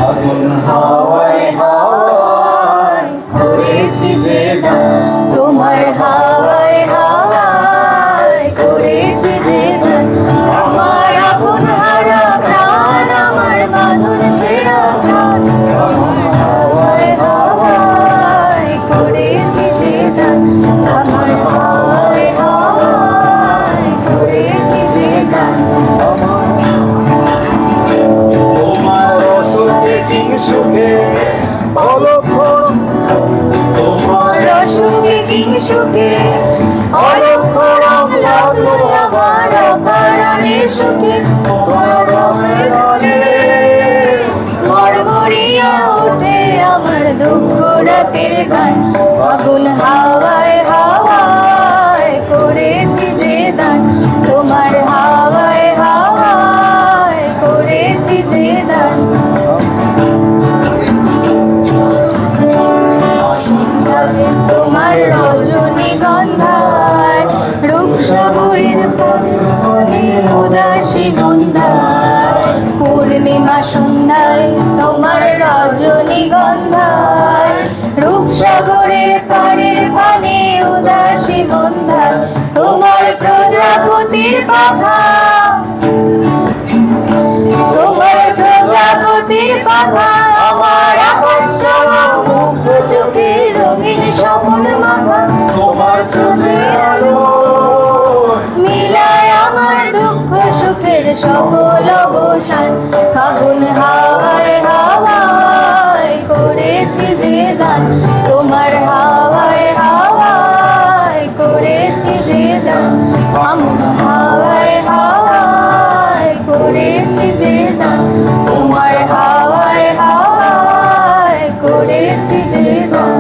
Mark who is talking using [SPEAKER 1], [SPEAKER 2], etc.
[SPEAKER 1] আগুন হাওয়ায় হাওয়ায় করেছি যে দান,
[SPEAKER 2] তোমার হাওয়ায় হাওয়ায় করেছি যে দান। আমার আপন হারা প্রাণ, আমার বাঁধন ছেঁড়া প্রাণ, হাওয়ায় হাওয়ায় করেছি যে দান। আমার হাওয়ায় হাওয়ায় করেছি যে দান।
[SPEAKER 1] তোমার অসুখে কিংসুখে অলক্ষ, তোমার
[SPEAKER 2] রসুকে কিংসুকে অলক্ষ রং লাগলো আমার অকারণের সুখে। তোমার রসে মরমরিয়া ওঠে আমার দুঃখ রাতের গান। আগুন হাওয়ায় হাওয়ায় করেছি যে দান, তোমার হাওয়ায় হাওয়ায় করেছি যে দান। তোমার রজনীগন্ধায় রূপসাগরের পানে উদাসী সন্ধ্যায়, পূর্ণিমা সন্ধ্যায় তোমার রজনীগন্ধায় রূপসাগরের পাড়ের পানে উদাসী সন্ধ্যায়। তোমার প্রজাপতির পাখা, তোমার প্রজাপতির পাখা আমার আকাশ মুগ্ধ চোখে রঙিন স্বপন মাখা।
[SPEAKER 1] তোমার চাঁদের আলো
[SPEAKER 2] মিলায় আমার দুঃখ সুখের সকল অবসান। আগুন হাওয়ায় হাওয়ায় করেছি যে দান, তোমার হাওয়ায় হাওয়ায় করেছি যে দান। আমার হাওয়ায় হাওয়ায় করেছি যে দান, তোমার হাওয়ায় হাওয়ায় করেছি যে দান।